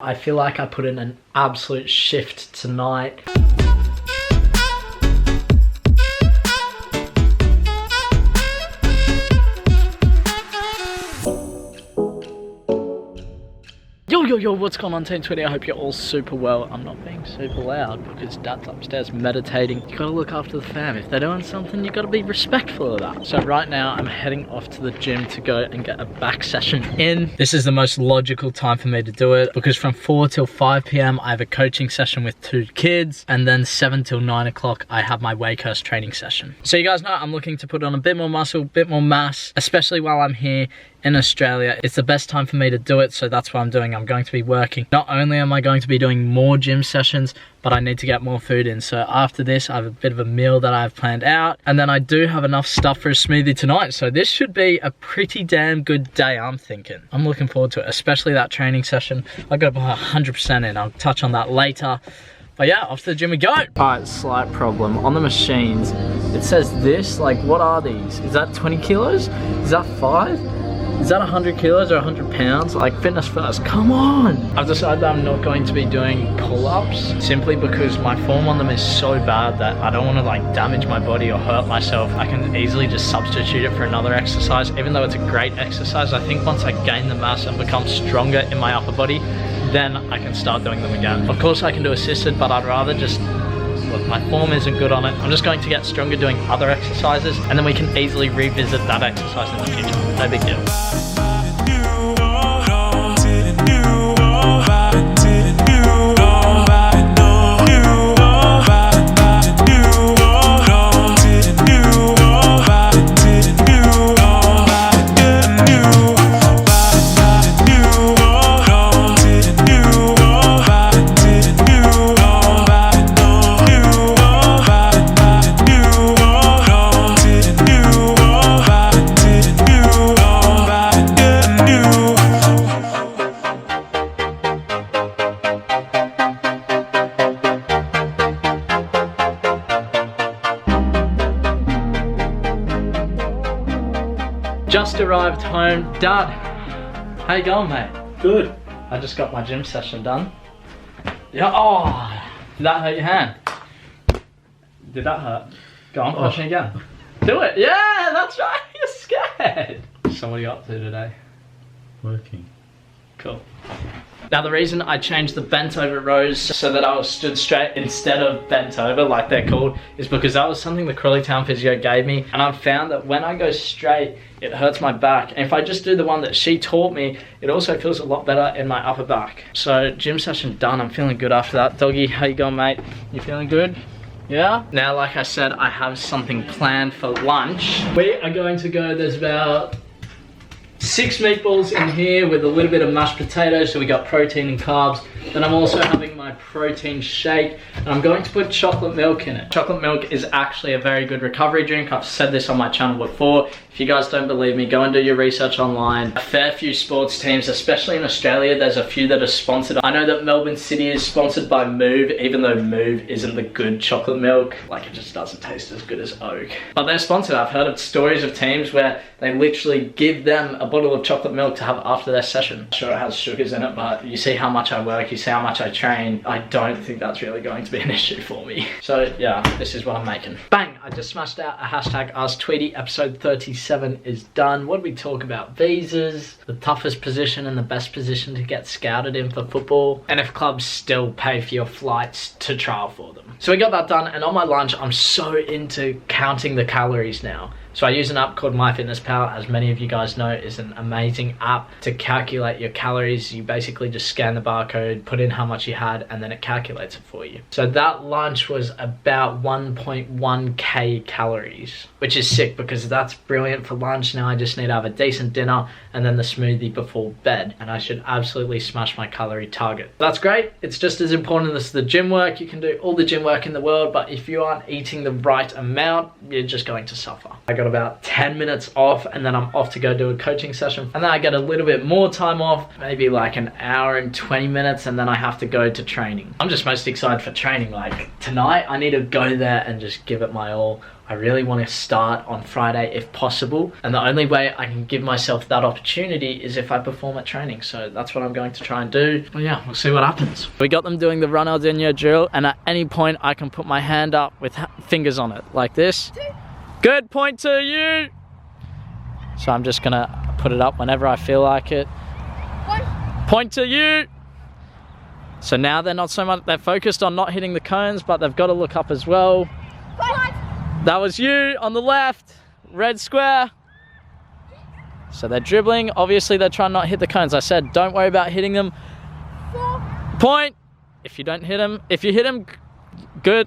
I feel like I put in an absolute shift tonight. Yo, what's going on, Team 20? I hope you're all super well. I'm not being super loud because Dad's upstairs meditating. You gotta look after the fam. If they're doing something, you gotta be respectful of that. So right now, I'm heading off to the gym to go and get a back session in. This is the most logical time for me to do it because from 4 till 5 p.m, I have a coaching session with 2 kids, and then 7 till 9 o'clock, I have my Wakehurst training session. So you guys know I'm looking to put on a bit more muscle, bit more mass, especially while I'm here in Australia. It's the best time for me to do it, so that's what I'm doing. I'm going to be working. Not only am I going to be doing more gym sessions, but I need to get more food in. So after this, I have a bit of a meal that I've planned out, and then I do have enough stuff for a smoothie tonight. So this should be a pretty damn good day, I'm thinking. I'm looking forward to it, especially that training session. I got 100% in. I'll touch on that later. But yeah, off to the gym we go. Alright, slight problem. On the machines, it says this, like what are these? Is that 20 kilos? Is that 5? Is that 100 kilos or 100 pounds? Like fitness first, come on! I've decided that I'm not going to be doing pull-ups simply because my form on them is so bad that I don't want to like damage my body or hurt myself. I can easily just substitute it for another exercise. Even though it's a great exercise, I think once I gain the mass and become stronger in my upper body, then I can start doing them again. Of course I can do assisted, but I'd rather just, look, my form isn't good on it. I'm just going to get stronger doing other exercises, and then we can easily revisit that exercise in the future. No big deal. Just arrived home. Dad, how you going, mate? Good. I just got my gym session done. Yeah. Oh, did that hurt your hand? Did that hurt? Go on, push me again. Do it. Yeah, that's right. You're scared. So what are you up to today? Working. Cool. Now the reason I changed the bent over rows so that I was stood straight instead of bent over like they're called is because that was something the Crawley Town physio gave me, and I've found that when I go straight it hurts my back, and if I just do the one that she taught me, it also feels a lot better in my upper back. So gym session done. I'm feeling good after that. Doggy, how you going, mate? You feeling good? Yeah? Now like I said, I have something planned for lunch. We are going to go, there's about 6 meatballs in here with a little bit of mashed potatoes, so we got protein and carbs. Then I'm also having my protein shake, and I'm going to put chocolate milk in it. Chocolate milk is actually a very good recovery drink. I've said this on my channel before. If you guys don't believe me, go and do your research online. A fair few sports teams, especially in Australia, there's a few that are sponsored. I know that Melbourne City is sponsored by Move, even though Move isn't the good chocolate milk. Like, it just doesn't taste as good as Oak. But they're sponsored. I've heard of stories of teams where they literally give them a bottle of chocolate milk to have after their session. Sure, it has sugars in it, but you see how much I work, you see how much I train. I don't think that's really going to be an issue for me. So yeah, this is what I'm making. Bang! I just smashed out a hashtag #AskTweety. Episode 37 is done. What did we talk about? Visas, the toughest position and the best position to get scouted in for football, and if clubs still pay for your flights to trial for them. So we got that done, and on my lunch, I'm so into counting the calories now. So I use an app called MyFitnessPal, as many of you guys know, is an amazing app to calculate your calories. You basically just scan the barcode, put in how much you had, and then it calculates it for you. So that lunch was about 1.1k calories, which is sick because that's brilliant for lunch. Now I just need to have a decent dinner and then the smoothie before bed, and I should absolutely smash my calorie target. That's great. It's just as important as the gym work. You can do all the gym work in the world, but if you aren't eating the right amount, you're just going to suffer. I got about 10 minutes off, and then I'm off to go do a coaching session, and then I get a little bit more time off, maybe like an hour and 20 minutes, and then I have to go to training. I'm just most excited for training. Like tonight I need to go there and just give it my all. I really want to start on Friday if possible. And the only way I can give myself that opportunity is if I perform at training. So that's what I'm going to try and do. But yeah, we'll see what happens. We got them doing the Ronaldinho drill, and at any point I can put my hand up with fingers on it, like this. Good, point to you. So I'm just gonna put it up whenever I feel like it. Point to you. So now they're not so much, they're focused on not hitting the cones, but they've got to look up as well. That was you on the left, red square. So they're dribbling. Obviously they're trying not to hit the cones. I said, don't worry about hitting them. Point. If you don't hit them, if you hit them, good.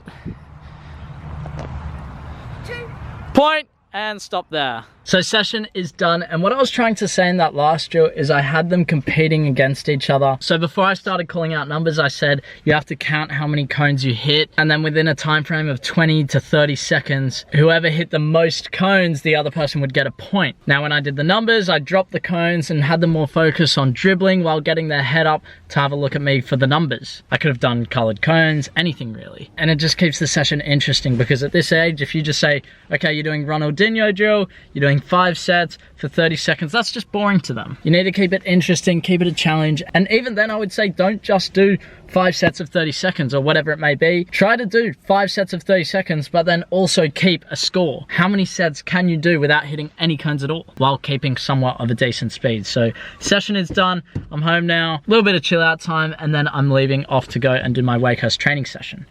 Point. And stop there. So session is done, and what I was trying to say in that last drill is I had them competing against each other. So before I started calling out numbers, I said you have to count how many cones you hit, and then within a time frame of 20 to 30 seconds, whoever hit the most cones, the other person would get a point. Now when I did the numbers, I dropped the cones and had them more focus on dribbling while getting their head up to have a look at me for the numbers. I could have done colored cones, anything really. And it just keeps the session interesting, because at this age, if you just say, okay, you're doing Ronaldinho drill, you're doing 5 sets for 30 seconds, that's just boring to them. You need to keep it interesting, keep it a challenge, and even then I would say don't just do 5 sets of 30 seconds or whatever it may be. Try to do 5 sets of 30 seconds, but then also keep a score. How many sets can you do without hitting any cones at all while keeping somewhat of a decent speed? So session is done, I'm home now, a little bit of chill out time, and then I'm leaving off to go and do my Wakehurst training session.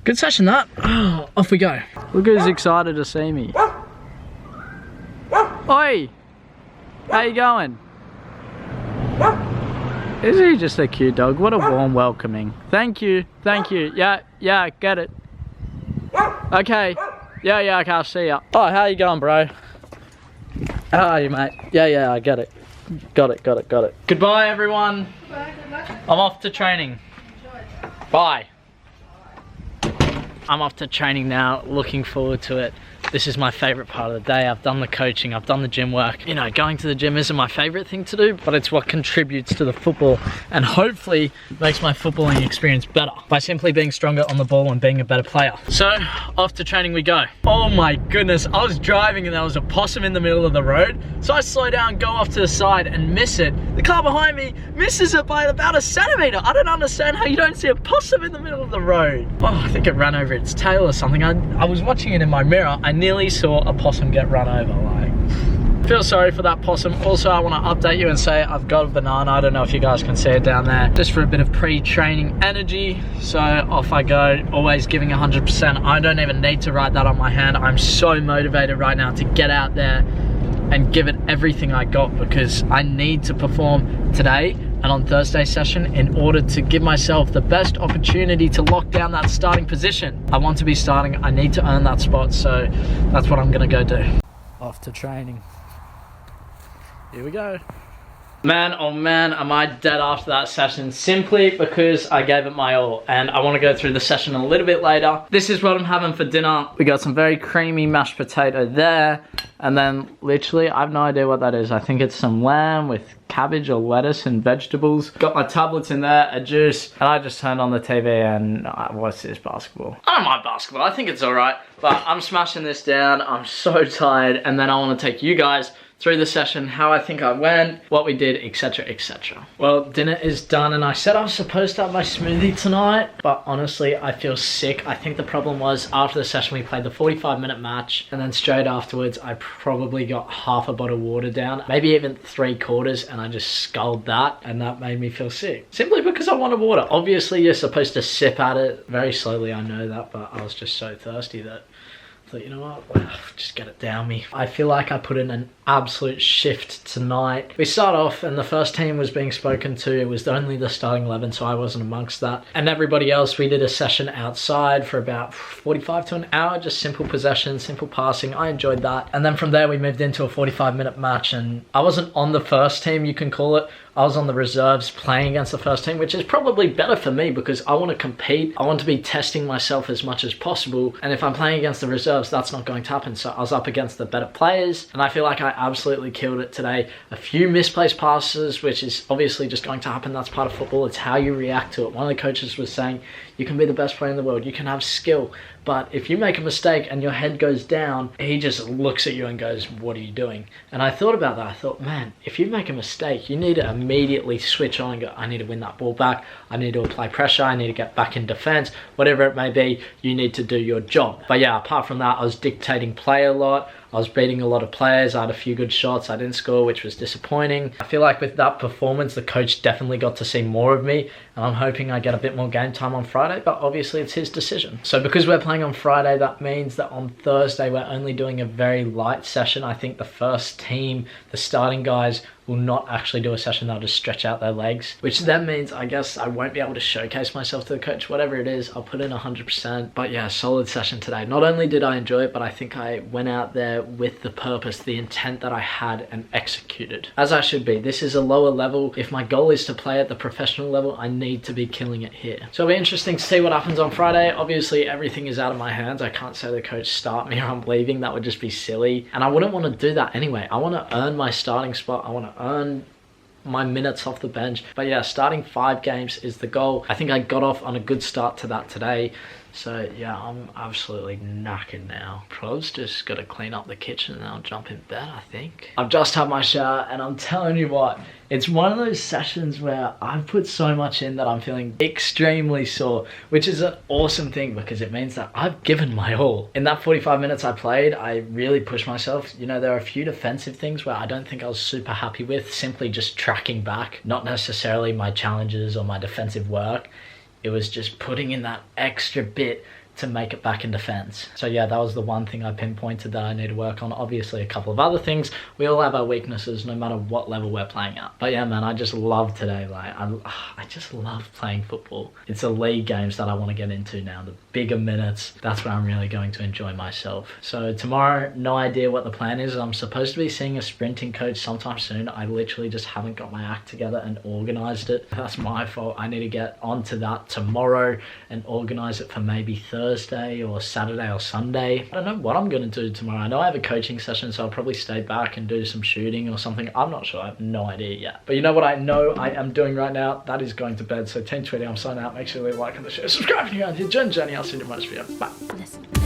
Good session that. Oh, off we go. Look who's excited to see me. Oi! How you going? Is he just a cute dog? What a warm welcoming. Thank you, thank you. Yeah, get it. Okay. Yeah, okay, I'll see ya. Oh, how you going, bro? How are you, mate? Yeah, I get it. Got it. Goodbye, everyone. I'm off to training. Bye. I'm off to training now, looking forward to it. This is my favorite part of the day. I've done the coaching, I've done the gym work. You know, going to the gym isn't my favorite thing to do, but it's what contributes to the football and hopefully makes my footballing experience better by simply being stronger on the ball and being a better player. So, off to training we go. Oh my goodness, I was driving and there was a possum in the middle of the road. So I slow down, go off to the side and miss it. The car behind me misses it by about a centimeter. I don't understand how you don't see a possum in the middle of the road. Oh, I think it ran over its tail or something. I was watching it in my mirror. I nearly saw a possum get run over. Like, feel sorry for that possum. Also, I want to update you and say I've got a banana. I don't know if you guys can see it down there, just for a bit of pre-training energy. So off I go, always giving 100%. I don't even need to write that on my hand. I'm so motivated right now to get out there and give it everything I got, because I need to perform today and on Thursday's session in order to give myself the best opportunity to lock down that starting position. I want to be starting, I need to earn that spot, so that's what I'm gonna go do. Off to training. Here we go. Man, oh man, am I dead after that session, simply because I gave it my all, and I want to go through the session a little bit later. This is what I'm having for dinner. We got some very creamy mashed potato there, and then literally, I have no idea what that is. I think it's some lamb with cabbage or lettuce and vegetables. Got my tablets in there, a juice, and I just turned on the TV and what's this, basketball? I don't mind basketball, I think it's alright, but I'm smashing this down. I'm so tired, and then I want to take you guys through the session, how I think I went, what we did, etc, etc. Well, dinner is done, and I said I was supposed to have my smoothie tonight, but honestly, I feel sick. I think the problem was after the session, we played the 45-minute match, and then straight afterwards, I probably got half a bottle of water down, maybe even 3/4, and I just sculled that, and that made me feel sick. Simply because I wanted water. Obviously, you're supposed to sip at it very slowly, I know that, but I was just so thirsty that I thought, you know what, just get it down me. I feel like I put in an absolute shift tonight. We start off and the first team was being spoken to. It was only the starting 11, so I wasn't amongst that. And everybody else, we did a session outside for about 45 to an hour, just simple possession, simple passing. I enjoyed that. And then from there, we moved into a 45-minute match, and I wasn't on the first team, you can call it. I was on the reserves playing against the first team, which is probably better for me because I want to compete. I want to be testing myself as much as possible. And if I'm playing against the reserves, that's not going to happen. So I was up against the better players, and I feel like I absolutely killed it today. A few misplaced passes, which is obviously just going to happen. That's part of football. It's how you react to it. One of the coaches was saying, you can be the best player in the world, you can have skill, but if you make a mistake and your head goes down, he just looks at you and goes, what are you doing? And I thought about that. I thought, man, if you make a mistake, you need to immediately switch on and go, I need to win that ball back, I need to apply pressure, I need to get back in defense, whatever it may be, you need to do your job. But yeah, apart from that, I was dictating play a lot. I was beating a lot of players. I had a few good shots. I didn't score, which was disappointing. I feel like with that performance, the coach definitely got to see more of me, and I'm hoping I get a bit more game time on Friday, but obviously it's his decision. So because we're playing on Friday, that means that on Thursday, we're only doing a very light session. I think the first team, the starting guys, will not actually do a session. They'll just stretch out their legs, which then means I guess I won't be able to showcase myself to the coach. Whatever it is, I'll put in 100%. But yeah, solid session today. Not only did I enjoy it, but I think I went out there with the purpose, the intent that I had, and executed as I should be. This is a lower level. If my goal is to play at the professional level, I need to be killing it here. So it'll be interesting to see what happens on Friday. Obviously everything is out of my hands. I can't say to the coach, start me or I'm leaving. That would just be silly, and I wouldn't want to do that anyway. I want to earn my starting spot. I want to earn my minutes off the bench. But yeah, starting 5 games is the goal. I think I got off on a good start to that today. So yeah, I'm absolutely knackered now. Probably just got to clean up the kitchen and I'll jump in bed, I think. I've just had my shower and I'm telling you what, it's one of those sessions where I've put so much in that I'm feeling extremely sore, which is an awesome thing because it means that I've given my all. In that 45 minutes I played, I really pushed myself. You know, there are a few defensive things where I don't think I was super happy with, simply just tracking back, not necessarily my challenges or my defensive work. It was just putting in that extra bit to make it back in defense. So yeah, that was the one thing I pinpointed that I need to work on. Obviously a couple of other things. We all have our weaknesses no matter what level we're playing at. But yeah, man, I just love today. Like I just love playing football. It's the league games that I want to get into now, the bigger minutes. That's where I'm really going to enjoy myself. So tomorrow, no idea what the plan is. I'm supposed to be seeing a sprinting coach sometime soon. I literally just haven't got my act together and organized it. That's my fault. I need to get onto that tomorrow and organize it for maybe Thursday or Saturday or Sunday. I don't know what I'm going to do tomorrow. I know I have a coaching session, so I'll probably stay back and do some shooting or something. I'm not sure. I have no idea yet. But you know what I know I am doing right now? That is going to bed. So 10:20, I'm signing out. Make sure you leave a like on the show. Subscribe if you're on your journey. I'll see you in the next video. Bye.